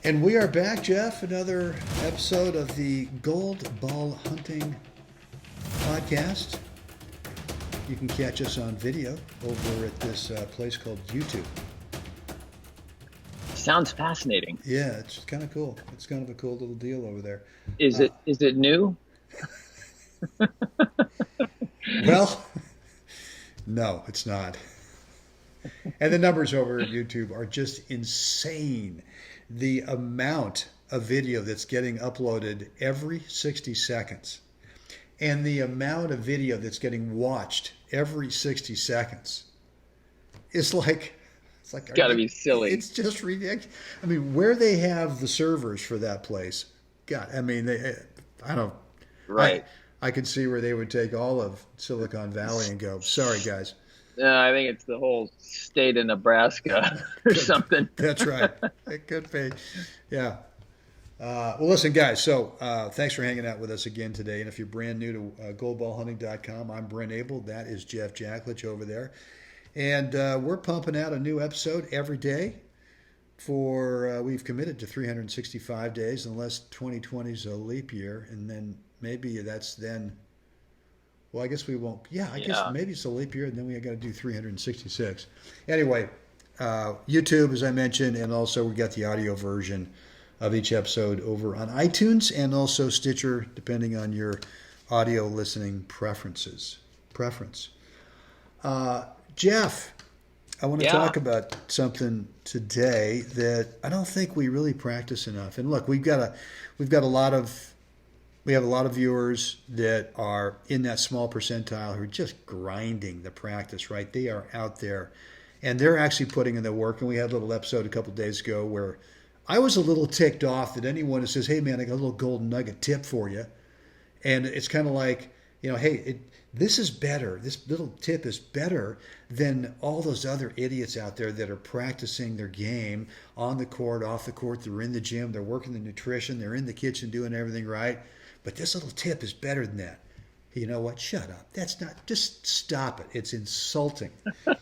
And we are back, Jeff. Another episode of the Gold Ball Hunting podcast. You can catch us on video over at this place called YouTube. Sounds fascinating. Yeah, it's kind of cool. It's kind of a cool little deal over there. Is it new? Well, no, it's not. And the numbers over at YouTube are just insane. The amount of video that's getting uploaded every 60 seconds and the amount of video that's getting watched every 60 seconds is it's Gotta be silly. It's just ridiculous. I mean, where they have the servers for that place, God, I mean, I don't, Right. I could see where they would take all of Silicon Valley and go, sorry, guys. No, I think it's the whole state of Nebraska or something. That's right. It could be. Yeah. Well, listen, guys, so thanks for hanging out with us again today. And if you're brand new to goldballhunting.com, I'm Brent Abel. That is Jeff Jacklich over there. And we're pumping out a new episode every day we've committed to 365 days unless 2020 is a leap year. And then maybe well, I guess we won't. Yeah, I guess maybe it's a leap year, and then we got to do 366. Anyway, YouTube, as I mentioned, and also we got the audio version of each episode over on iTunes and also Stitcher, depending on your audio listening preference. Jeff, I want to talk about something today that I don't think we really practice enough. And look, we have a lot of viewers that are in that small percentile who are just grinding the practice, right? They are out there and they're actually putting in the work. And we had a little episode a couple of days ago where I was a little ticked off that anyone who says, hey, man, I got a little golden nugget tip for you. And it's kind of like, hey, this is better. This little tip is better than all those other idiots out there that are practicing their game on the court, off the court. They're in the gym. They're working the nutrition. They're in the kitchen doing everything right. But this little tip is better than that. You know what? Shut up. That's not. Just stop it. It's insulting. How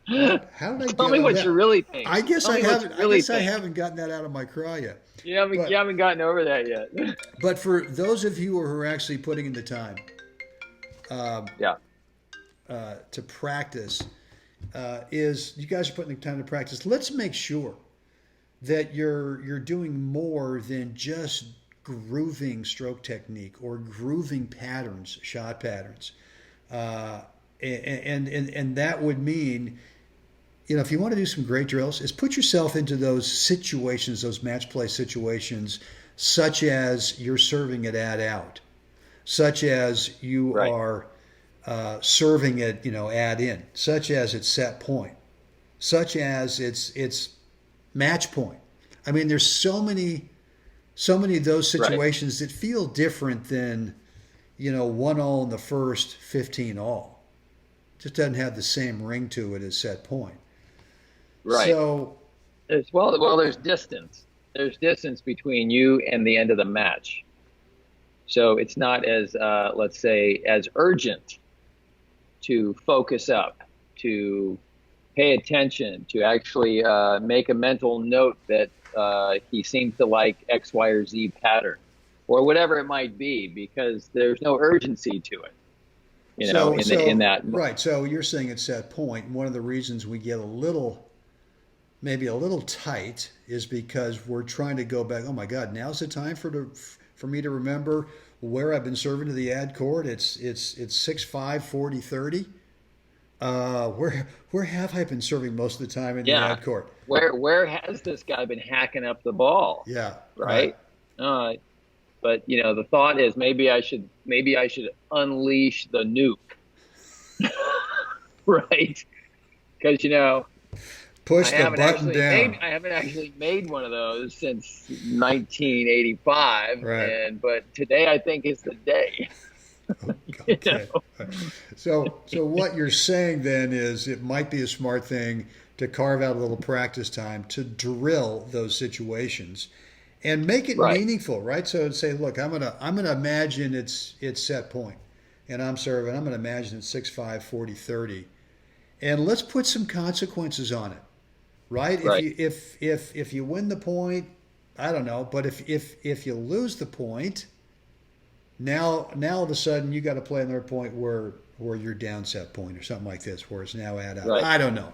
did I Tell me what that? You really think. I guess Tell I me what haven't. you really I guess I think. haven't gotten that out of my craw yet. You haven't gotten over that yet. But for those of you who are actually putting in the time, to practice, is you guys are putting the time to practice. Let's make sure that you're doing more than just grooving stroke technique or grooving patterns, shot patterns, and that would mean, if you want to do some great drills, is put yourself into those situations, those match play situations, such as you're serving it out, such as you are serving it, ad in, such as it's set point, such as it's match point. I mean, there's so many of those situations that feel different than, 1-all in the first, 15-all. Just doesn't have the same ring to it as set point. Right. So, there's distance. There's distance between you and the end of the match. So it's not as, let's say, as urgent to focus up, to pay attention, to actually make a mental note that he seems to like X, Y, or Z pattern, or whatever it might be, because there's no urgency to it, in that. Right. So you're saying it's set point. And one of the reasons we get maybe a little tight is because we're trying to go back. Oh my God, now's the time for me to remember where I've been serving to the ad court. It's 6-5, 40, 30. Where have I been serving most of the time in the ad court? Where has this guy been hacking up the ball? Yeah. Right. But the thought is maybe I should unleash the nuke. Right. Because push the button down. I haven't actually made one of those since 1985. Right. But today I think is the day. Okay. So what you're saying then is it might be a smart thing to carve out a little practice time to drill those situations and make it meaningful, right? So say, look, I'm gonna imagine it's set point, and I'm serving. I'm gonna imagine it's 6-5, 40, 30, and let's put some consequences on it. right? Right. If you win the point, I don't know, but if you lose the point, now all of a sudden you got to play another point where you're down set point or something like this, where it's now add out. Right. I don't know.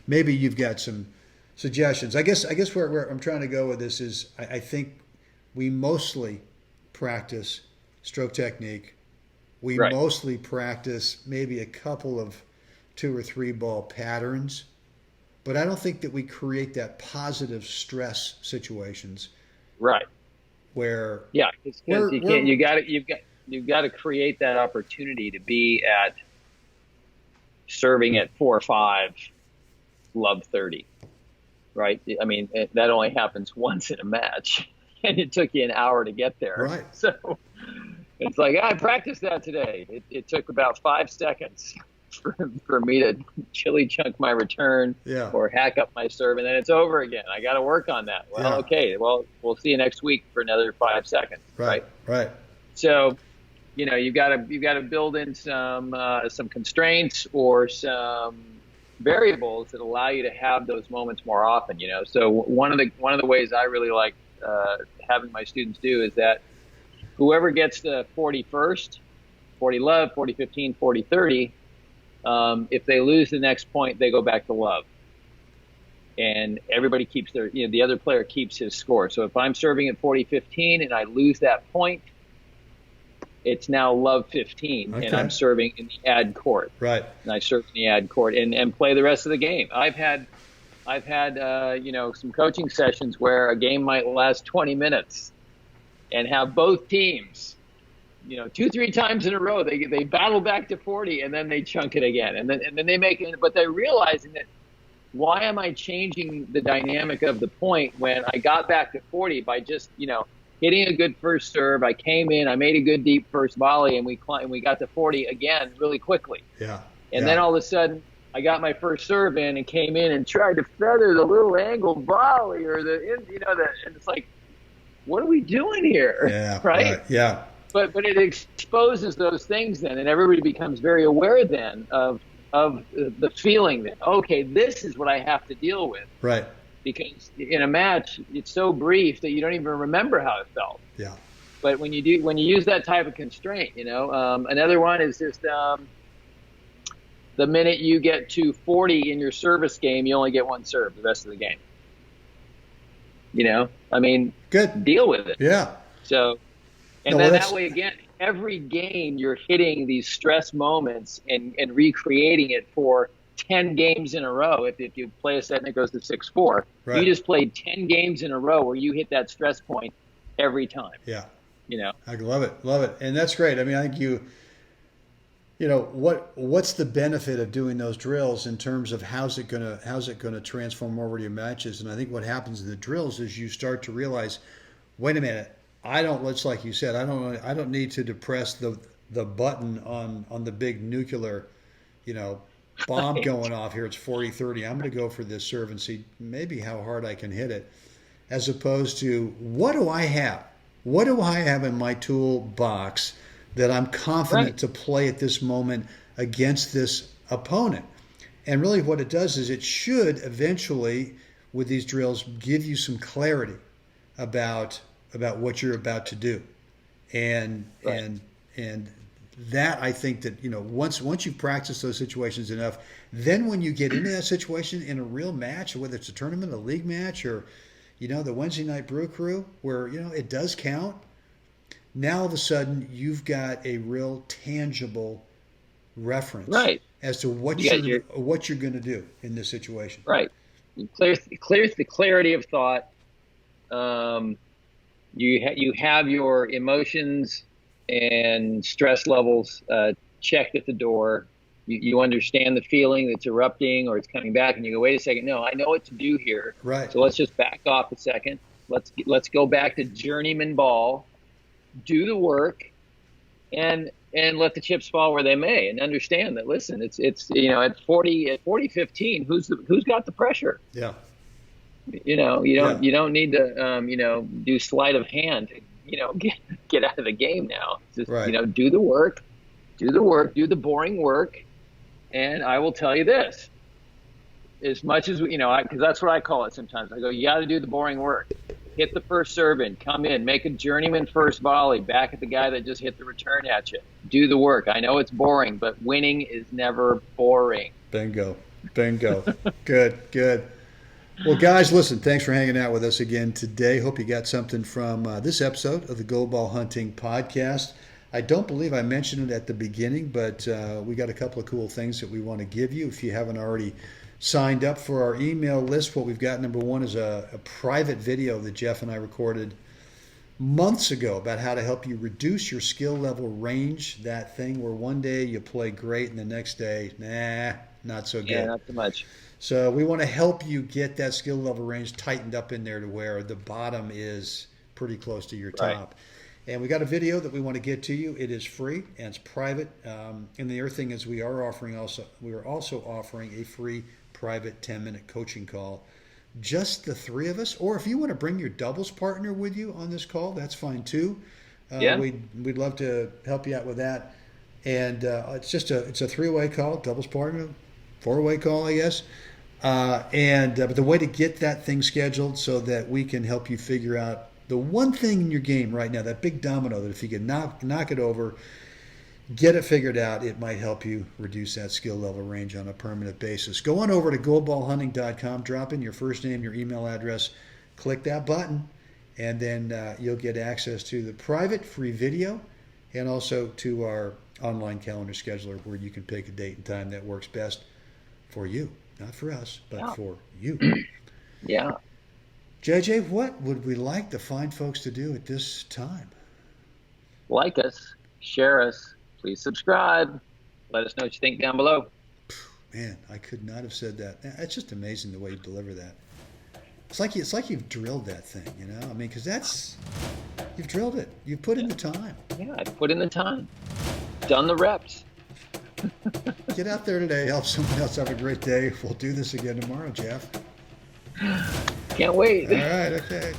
Maybe you've got some suggestions. I guess where I'm trying to go with this is I think we mostly practice stroke technique. We Right. mostly practice maybe a couple of 2 or 3 ball patterns, but I don't think that we create that positive stress situations Right. where Yeah, because you can't. You've got to create that opportunity to be at serving at 4-5, love 30. Right. I mean, that only happens once in a match, and it took you an hour to get there. Right. So it's like, I practiced that today. It took about 5 seconds for me to chili chunk my return or hack up my serve, and then it's over again. I got to work on that. Well, okay. Well, we'll see you next week for another 5 seconds. Right. So, you've got to build in some constraints or some variables that allow you to have those moments more often. So one of the ways I really like having my students do is that whoever gets the 40 first, 40 love, 40 15, 40 30, if they lose the next point, they go back to love. And everybody keeps the other player keeps his score. So if I'm serving at 40-15 and I lose that point, it's now love 15, and I'm serving in the ad court. Right. And I serve in the ad court and play the rest of the game. I've had some coaching sessions where a game might last 20 minutes and have both teams, 2-3 times in a row, they battle back to 40 and then they chunk it again. And then they make it, but they're realizing that, why am I changing the dynamic of the point when I got back to 40 by just, hitting a good first serve? I came in, I made a good deep first volley, and we got to 40 again really quickly. Yeah. And then all of a sudden, I got my first serve in and came in and tried to feather the little angled volley and it's like, what are we doing here? Yeah. Right? Yeah. But it exposes those things then, and everybody becomes very aware then of the feeling that, okay, this is what I have to deal with. Right. Because in a match, it's so brief that you don't even remember how it felt. Yeah. But when you use that type of constraint, another one is just the minute you get to 40 in your service game, you only get one serve the rest of the game. I mean, good. Deal with it. Yeah. So, that way again, every game you're hitting these stress moments and recreating it for 10 games in a row. If you play a set and it goes to 6-4, you just played 10 games in a row where you hit that stress point every time. Yeah. I love it. And that's great. I mean, I think what's the benefit of doing those drills in terms of how's it going to transform over to your matches? And I think what happens in the drills is you start to realize, wait a minute, it's like you said, I don't need to depress the button on the big nuclear, bomb going off here. It's 40-30. I'm going to go for this serve and see maybe how hard I can hit it, as opposed to what do I have? What do I have in my toolbox that I'm confident to play at this moment against this opponent? And really what it does is it should eventually, with these drills, give you some clarity about what you're about to do. And that, I think that, once you practice those situations enough, then when you get into that situation in a real match, whether it's a tournament, a league match, or, the Wednesday night brew crew, where, it does count, now all of a sudden you've got a real tangible reference as to what you're going to do in this situation. Right. Clears the clarity of thought. You have your emotions and stress levels checked at the door. You understand the feeling that's erupting or it's coming back, and you go, wait a second, no, I know what to do here. Right. So let's just back off a second. Let's go back to journeyman ball, do the work, and let the chips fall where they may, and understand that, listen, it's at 40-15, who's got the pressure? Yeah. You don't need to do sleight of hand to get out of the game now. Just do the work, do the boring work, and I will tell you this: as much as we, because that's what I call it sometimes. I go, you got to do the boring work. Hit the first serve in, come in, make a journeyman first volley, back at the guy that just hit the return at you. Do the work. I know it's boring, but winning is never boring. Bingo. Good. Well, guys, listen, thanks for hanging out with us again today. Hope you got something from this episode of the Gold Ball Hunting Podcast. I don't believe I mentioned it at the beginning, but we got a couple of cool things that we want to give you. If you haven't already signed up for our email list, what we've got, number one, is a private video that Jeff and I recorded months ago about how to help you reduce your skill level range, that thing where one day you play great and the next day, not so good. Yeah, not so much. So we want to help you get that skill level range tightened up in there to where the bottom is pretty close to your top. Right. And we got a video that we want to get to you. It is free and it's private. And the other thing is we are also offering a free private 10-minute coaching call. Just the three of us, or if you want to bring your doubles partner with you on this call, that's fine too. We'd love to help you out with that. And it's a three-way call, doubles partner, four-way call, I guess. But the way to get that thing scheduled so that we can help you figure out the one thing in your game right now, that big domino, that if you can knock it over, get it figured out, it might help you reduce that skill level range on a permanent basis. Go on over to goldballhunting.com, drop in your first name, your email address, click that button, and then you'll get access to the private free video and also to our online calendar scheduler where you can pick a date and time that works best for you. Not for us, but for you. Yeah. JJ, what would we like the fine folks to do at this time? Like us, share us, please subscribe. Let us know what you think down below. Man, I could not have said that. It's just amazing the way you deliver that. It's like you've drilled that thing, I mean, because you've drilled it. You've put in the time. Yeah, I've put in the time. Done the reps. Get out there today. Help someone else have a great day. We'll do this again tomorrow, Jeff. Can't wait. All right, okay.